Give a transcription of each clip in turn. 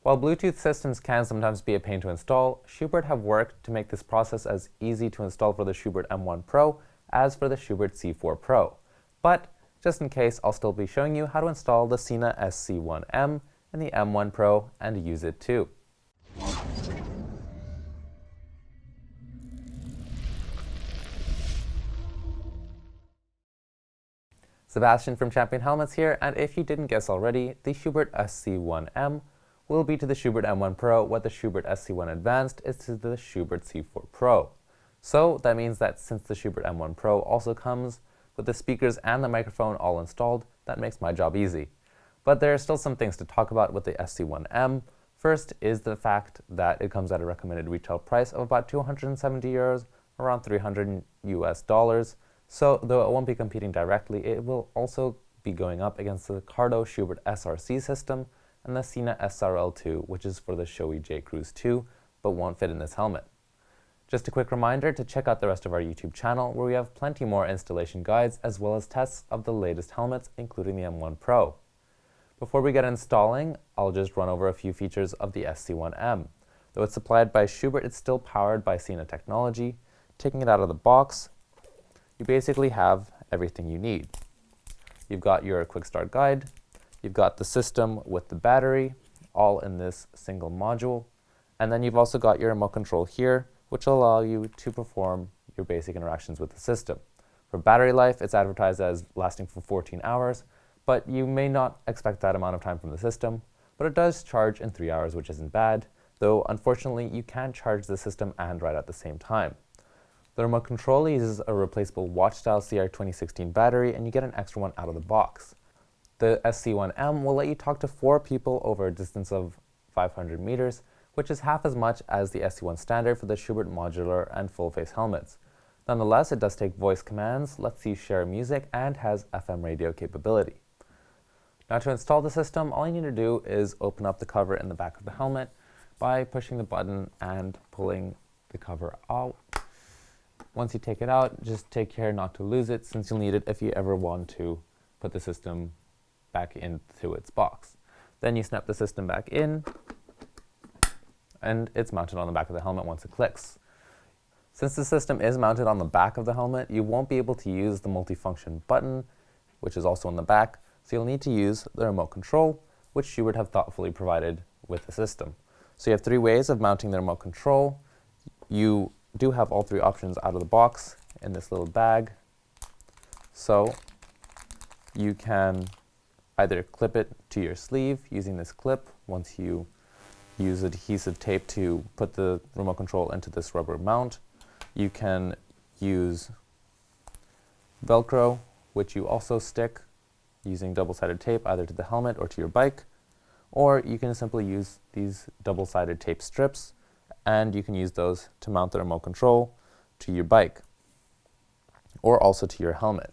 While Bluetooth systems can sometimes be a pain to install, Schuberth have worked to make this process as easy to install for the Schuberth M1 Pro as for the Schuberth SC4 Pro. But just in case, I'll still be showing you how to install the Schuberth SC1M and the M1 Pro and use it too. Sebastian from Champion Helmets here, and if you didn't guess already, the Schuberth SC1M will be to the Schuberth M1 Pro what the Schuberth SC1 Advanced is to the Schuberth C4 Pro. So that means that since the Schuberth M1 Pro also comes with the speakers and the microphone all installed, that makes my job easy. But there are still some things to talk about with the SC1M. First is the fact that it comes at a recommended retail price of about 270 euros, around $300 US. So though it won't be competing directly, it will also be going up against the Cardo Schuberth SRC system and the Sina SRL2, which is for the Shoei J Cruise 2, but won't fit in this helmet. Just a quick reminder to check out the rest of our YouTube channel, where we have plenty more installation guides as well as tests of the latest helmets, including the M1 Pro. Before we get installing, I'll just run over a few features of the SC1M. Though it's supplied by Schuberth, it's still powered by Sina technology. Taking it out of the box, you basically have everything you need. You've got your quick start guide, you've got the system with the battery, all in this single module, and then you've also got your remote control here, which will allow you to perform your basic interactions with the system. For battery life, it's advertised as lasting for 14 hours, but you may not expect that amount of time from the system, but it does charge in 3 hours, which isn't bad, though unfortunately you can't charge the system and write at the same time. The remote control uses a replaceable watch-style CR2016 battery, and you get an extra one out of the box. The SC1M will let you talk to 4 people over a distance of 500 meters, which is half as much as the SC1 standard for the Schuberth modular and full-face helmets. Nonetheless, it does take voice commands, lets you share music, and has FM radio capability. Now to install the system, all you need to do is open up the cover in the back of the helmet by pushing the button and pulling the cover out. Once you take it out, just take care not to lose it, since you'll need it if you ever want to put the system back into its box. Then you snap the system back in, and it's mounted on the back of the helmet once it clicks. Since the system is mounted on the back of the helmet, you won't be able to use the multifunction button, which is also on the back, so you'll need to use the remote control, which Schuberth have thoughtfully provided with the system. So you have 3 ways of mounting the remote control. You do have all 3 options out of the box in this little bag. So you can either clip it to your sleeve using this clip once you use adhesive tape to put the remote control into this rubber mount. You can use Velcro, which you also stick using double-sided tape either to the helmet or to your bike, or you can simply use these double-sided tape strips, and you can use those to mount the remote control to your bike or also to your helmet.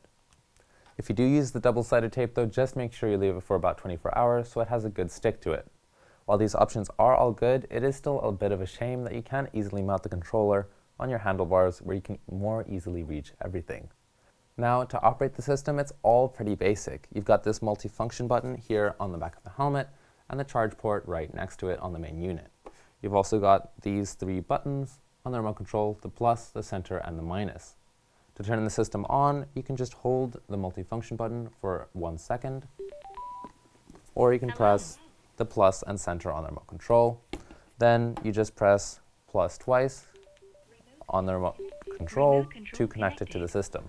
If you do use the double-sided tape though, just make sure you leave it for about 24 hours so it has a good stick to it. While these options are all good, it is still a bit of a shame that you can't easily mount the controller on your handlebars where you can more easily reach everything. Now, to operate the system, it's all pretty basic. You've got this multifunction button here on the back of the helmet and the charge port right next to it on the main unit. You've also got these 3 buttons on the remote control, the plus, the center, and the minus. To turn the system on, you can just hold the multifunction button for 1 second, or you can press the plus and center on the remote control. Then you just press plus twice on the remote control to connect it to the system.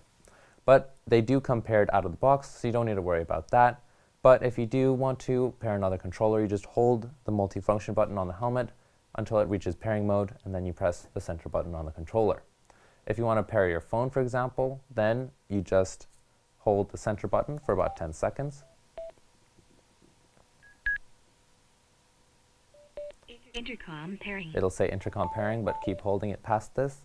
But they do come paired out of the box, so you don't need to worry about that. But if you do want to pair another controller, you just hold the multifunction button on the helmet until it reaches pairing mode, and then you press the center button on the controller. If you want to pair your phone, for example, then you just hold the center button for about 10 seconds. Intercom pairing. It'll say intercom pairing, but keep holding it past this.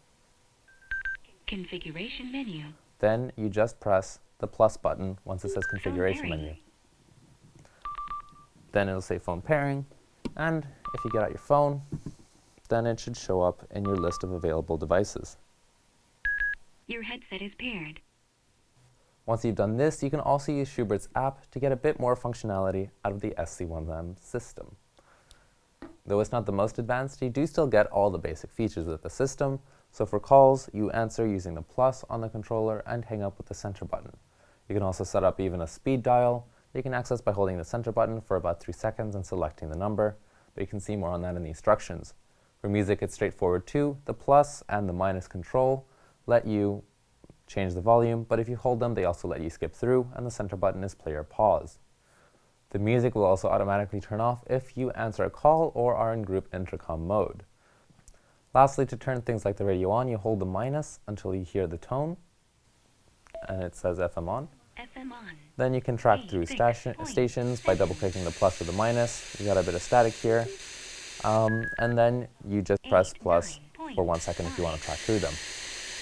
Configuration menu. Then you just press the plus button once it says configuration menu. Then it'll say phone pairing, and if you get out your phone, then it should show up in your list of available devices. Your headset is paired. Once you've done this, you can also use Schuberth's app to get a bit more functionality out of the SC1M system. Though it's not the most advanced, you do still get all the basic features with the system. So for calls, you answer using the plus on the controller and hang up with the center button. You can also set up even a speed dial that you can access by holding the center button for about 3 seconds and selecting the number, but you can see more on that in the instructions. For music, it's straightforward too. The plus and the minus control let you change the volume, but if you hold them, they also let you skip through, and the center button is play or pause. The music will also automatically turn off if you answer a call or are in group intercom mode. Lastly, to turn things like the radio on, you hold the minus until you hear the tone, and it says FM on. FM on. Then you can track through stations by double-clicking the plus or the minus. You got a bit of static here. And then you just press plus for 1 second if you want to track through them.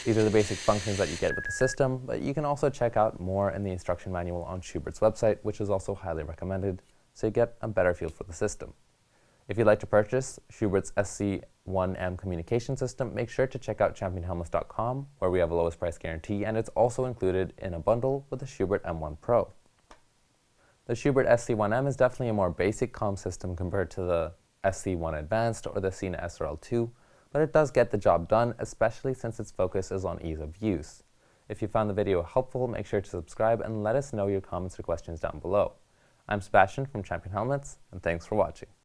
These are the basic functions that you get with the system, but you can also check out more in the instruction manual on Schuberth's website, which is also highly recommended, so you get a better feel for the system. If you'd like to purchase Schuberth's SC1 M communication system, make sure to check out championhelmets.com, where we have a lowest price guarantee, and it's also included in a bundle with the Schuberth M1 Pro. The Schuberth SC1M is definitely a more basic comm system compared to the SC1 Advanced or the Cena SRL2, but it does get the job done, especially since its focus is on ease of use. If you found the video helpful, make sure to subscribe and let us know your comments or questions down below. I'm Sebastian from Champion Helmets, and thanks for watching.